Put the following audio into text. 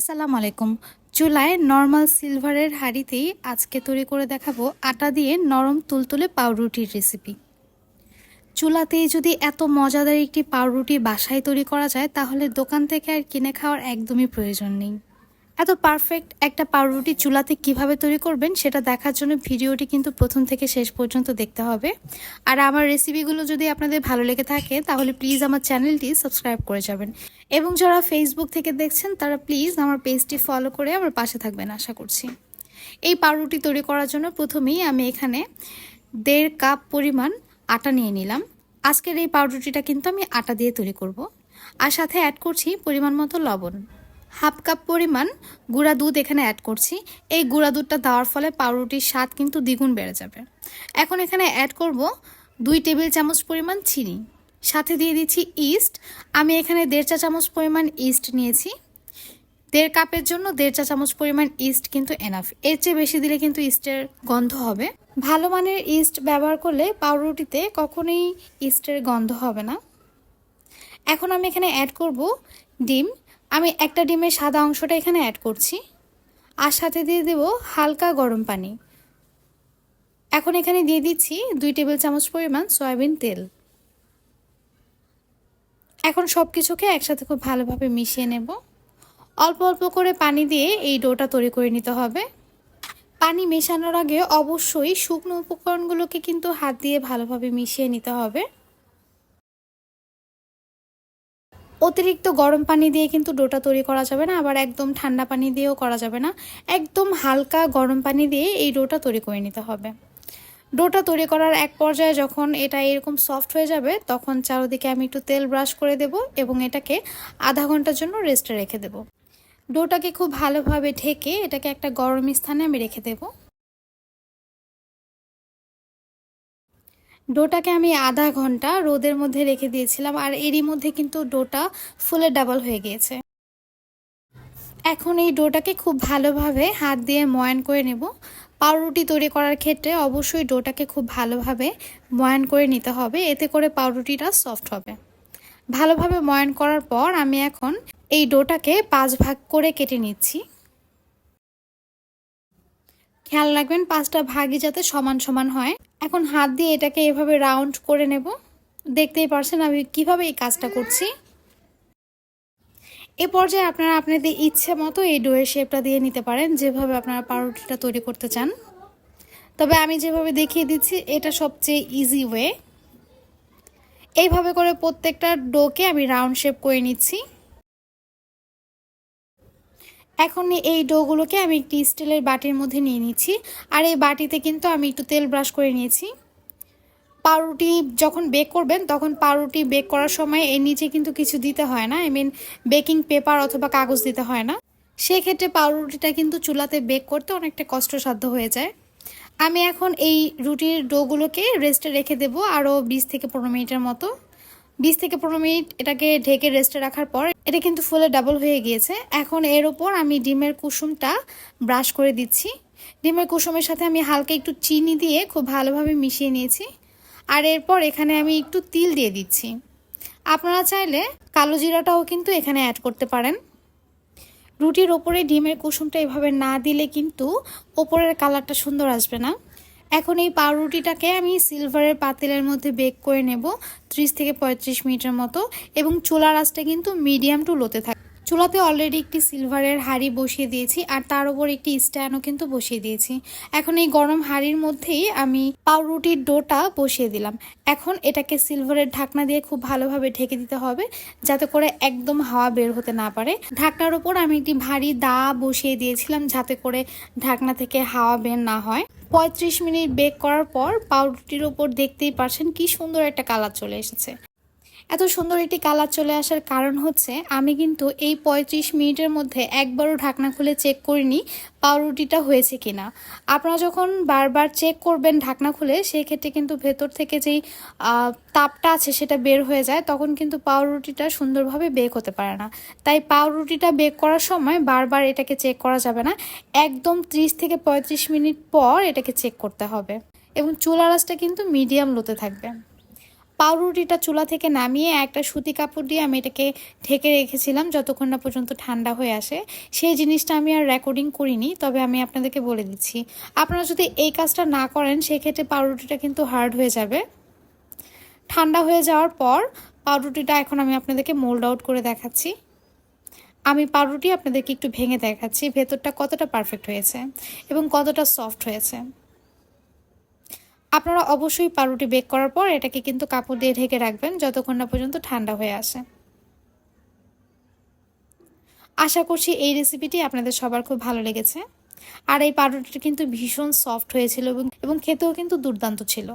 আসসালামু আলাইকুম। চুলায় নর্মাল সিলভারের হাঁড়িতেই আজকে তৈরি করে দেখাবো আটা দিয়ে নরম তুলতুলে পাউরুটির রেসিপি। চুলাতেই যদি এত মজাদার একটি পাউরুটি বাসায় তৈরি করা যায় তাহলে দোকান থেকে আর কিনে খাওয়ার একদমই প্রয়োজন নেই। এত পারফেক্ট একটা পাউরুটি চুলাতে কিভাবে তৈরি করবেন সেটা দেখার জন্য ভিডিওটি কিন্তু প্রথম থেকে শেষ পর্যন্ত দেখতে হবে। আর আমার রেসিপিগুলো যদি আপনাদের ভালো লেগে থাকে তাহলে প্লিজ আমার চ্যানেলটি সাবস্ক্রাইব করে যাবেন, এবং যারা ফেসবুক থেকে দেখছেন তারা প্লিজ আমার পেজটি ফলো করে আমার পাশে থাকবেন আশা করছি। এই পাউরুটি তৈরি করার জন্য প্রথমেই আমি এখানে 1.5 কাপ পরিমাণ আটা নিয়ে নিলাম। আজকের এই পাউরুটিটা কিন্তু আমি আটা দিয়ে তৈরি করব। আর সাথে অ্যাড করছি পরিমাণ মতো লবণ। 1/2 কাপ পরিমাণ গুঁড়া দুধ এখানে অ্যাড করছি। এই গুঁড়া দুধটা দেওয়ার ফলে পাউরুটির স্বাদ কিন্তু দ্বিগুণ বেড়ে যাবে। এখন এখানে অ্যাড করব 2 টেবিল চামচ পরিমাণ চিনি। সাথে দিয়ে দিচ্ছি ইস্ট। আমি এখানে 1.5 চা চামচ পরিমাণ ইস্ট নিয়েছি। 1.5 কাপের জন্য 1.5 চা চামচ পরিমাণ ইস্ট কিন্তু এনাফ। এর চেয়ে বেশি দিলে কিন্তু ইস্টের গন্ধ হবে। ভালো মানের ইস্ট ব্যবহার করলে পাউরুটিতে কখনোই ইস্টের গন্ধ হবে না। এখন আমি এখানে অ্যাড করব ডিম। আমি একটা ডিমের সাদা অংশটা এখানে অ্যাড করছি। আর সাথে দিয়ে দেব হালকা গরম পানি। এখন এখানে দিয়ে দিচ্ছি 2 টেবিল চামচ পরিমাণ সয়াবিন তেল। এখন সব কিছুকে একসাথে খুব ভালোভাবে মিশিয়ে নেব। অল্প অল্প করে পানি দিয়ে এই ডোটা তৈরি করে নিতে হবে। পানি মেশানোর আগে অবশ্যই শুকনো উপকরণগুলোকে কিন্তু হাত দিয়ে ভালোভাবে মিশিয়ে নিতে হবে। অতিরিক্ত গরম পানি দিয়ে কিন্তু ডোটা তৈরি করা যাবে না, আবার একদম ঠান্ডা পানি দিয়েও করা যাবে না। একদম হালকা গরম পানি দিয়ে এই ডোটা তৈরি করে নিতে হবে। ডোটা তৈরি করার এক পর্যায়ে যখন এটা এরকম সফট হয়ে যাবে তখন চারদিকে আমি একটু তেল ব্রাশ করে দেব এবং এটাকে আধা ঘন্টার জন্য রেস্টে রেখে দেব। ডোটাকে খুব ভালোভাবে ঢেকে এটাকে একটা গরম স্থানে আমি রেখে দেব। ডোটাকে আমি আধা ঘন্টা রোদের মধ্যে রেখে দিয়েছিলাম, আর এরই মধ্যে কিন্তু ডোটা ফুলে ডাবল হয়ে গিয়েছে। এখন এই ডোটাকে খুব ভালোভাবে হাত দিয়ে ময়ান করে নেব। পাউরুটি তৈরি করার ক্ষেত্রে অবশ্যই ডোটাকে খুব ভালোভাবে ময়ান করে নিতে হবে, এতে করে পাউরুটিটা সফট হবে। ভালোভাবে ময়ান করার পর আমি এখন এই ডোটাকে 5 ভাগ করে কেটে নিচ্ছি। খেয়াল রাখবেন 5টা ভাগই যাতে সমান সমান হয়। এখন হাত দিয়ে এটাকে এভাবে রাউন্ড করে নেব। দেখতেই পারছেন আমি কিভাবে এই কাজটা করছি। এ পর্যায়ে আপনারা আপনাদের ইচ্ছে মতো এই ডোয়ের শেপটা দিয়ে নিতে পারেন, যেভাবে আপনারা পাউরুটিটা তৈরি করতে চান। তবে আমি যেভাবে দেখিয়ে দিচ্ছি এটা সবচেয়ে ইজি ওয়ে। এইভাবে করে প্রত্যেকটা ডোকে আমি রাউন্ড শেপ করে নিচ্ছি। এখন এই ডোগুলোকে আমি একটি স্টিলের বাটির মধ্যে নিয়ে নিচ্ছি। আর এই বাটিতে কিন্তু আমি একটু তেল ব্রাশ করে নিয়েছি। পাউরুটি যখন বেক করবেন তখন পাউরুটি বেক করার সময় এর নিচে কিন্তু কিছু দিতে হয় না, বেকিং পেপার অথবা কাগজ দিতে হয় না। সেক্ষেত্রে পাউরুটিটা কিন্তু চুলাতে বেক করতে অনেকটা কষ্টসাধ্য হয়ে যায়। আমি এখন এই রুটির ডোগুলোকে রেস্টে রেখে দেবো আরও 20 থেকে 15 মিনিটের মতো। 20 থেকে 15 মিনিট এটাকে ঢেকে রেস্টে রাখার পর এটা কিন্তু ফুলে ডাবল হয়ে গিয়েছে। এখন এর ওপর আমি ডিমের কুসুমটা ব্রাশ করে দিচ্ছি। ডিমের কুসুমের সাথে আমি হালকা একটু চিনি দিয়ে খুব ভালোভাবে মিশিয়ে নিয়েছি। আর এরপর এখানে আমি একটু তিল দিয়ে দিচ্ছি। আপনারা চাইলে কালো জিরাটাও কিন্তু এখানে অ্যাড করতে পারেন। রুটির ওপরে ডিমের কুসুমটা এভাবে না দিলে কিন্তু ওপরের কালারটা সুন্দর আসবে না। এখন এই পাউরুটিটাকে আমি সিলভারের পাতিলের মধ্যে বেক করে নেব 30 থেকে 35 মিনিটের মতো, এবং চুলার আঁচটা কিন্তু মিডিয়াম টু লোতে থাকে। চুলাতে অলরেডি একটি সিলভারের হাঁড়ি বসিয়ে দিয়েছি আর তার উপর একটি স্ট্যান্ডও কিন্তু বসিয়ে দিয়েছি। এখন এই গরম হাঁড়ির মধ্যেই আমি পাউরুটির ডোটা বসিয়ে দিলাম। এখন এটাকে সিলভারের ঢাকনা দিয়ে খুব ভালোভাবে ঢেকে দিতে হবে, যাতে করে একদম হাওয়া বের হতে না পারে। ঢাকনার উপর আমি একটি ভারী দা বসিয়ে দিয়েছিলাম যাতে করে ঢাকনা থেকে হাওয়া বের না হয়। 35 মিনিট বেক করার পর পাউরুটির ওপর দেখতেই পারছেন কি সুন্দর একটা কালার চলে এসেছে। এত সুন্দর একটি কালার চলে আসার কারণ হচ্ছে আমি কিন্তু এই 35 মিনিটের মধ্যে একবারও ঢাকনা খুলে চেক করিনি পাউরুটিটা হয়েছে কিনা। আপনারা যখন বারবার চেক করবেন ঢাকনা খুলে, সেই ক্ষেত্রে কিন্তু ভেতর থেকে যেই তাপটা আছে সেটা বের হয়ে যায়, তখন কিন্তু পাউরুটিটা সুন্দরভাবে বেক হতে পারে না। তাই পাউরুটিটা বেক করার সময় বারবার এটাকে চেক করা যাবে না, একদম 30 থেকে 35 মিনিট পর এটাকে চেক করতে হবে, এবং চুলার আঁচটা কিন্তু মিডিয়াম লোতে থাকবে। পাউরুটিটা চুলা থেকে নামিয়ে একটা সুতি কাপড় দিয়ে আমি এটাকে ঢেকে রেখেছিলাম যতক্ষণ না পর্যন্ত ঠান্ডা হয়ে আসে। সেই জিনিসটা আমি আর রেকর্ডিং করিনি, তবে আমি আপনাদেরকে বলে দিচ্ছি। আপনারা যদি এই কাজটা না করেন সেক্ষেত্রে পাউরুটিটা কিন্তু হার্ড হয়ে যাবে। ঠান্ডা হয়ে যাওয়ার পর পাউরুটিটা এখন আমি আপনাদেরকে মোল্ড আউট করে দেখাচ্ছি। আমি পাউরুটি আপনাদেরকে একটু ভেঙে দেখাচ্ছি ভেতরটা কতটা পারফেক্ট হয়েছে এবং কতটা সফট হয়েছে। আপনারা অবশ্যই পাউরুটি বেক করার পর এটাকে কিন্তু কাপড় দিয়ে ঢেকে রাখবেন যতক্ষণ না পর্যন্ত ঠান্ডা হয়ে আসে। আশা করছি এই রেসিপিটি আপনাদের সবার খুব ভালো লেগেছে। আর এই পাউরুটিটা কিন্তু ভীষণ সফট হয়েছিল এবং খেতেও কিন্তু দুর্দান্ত ছিল।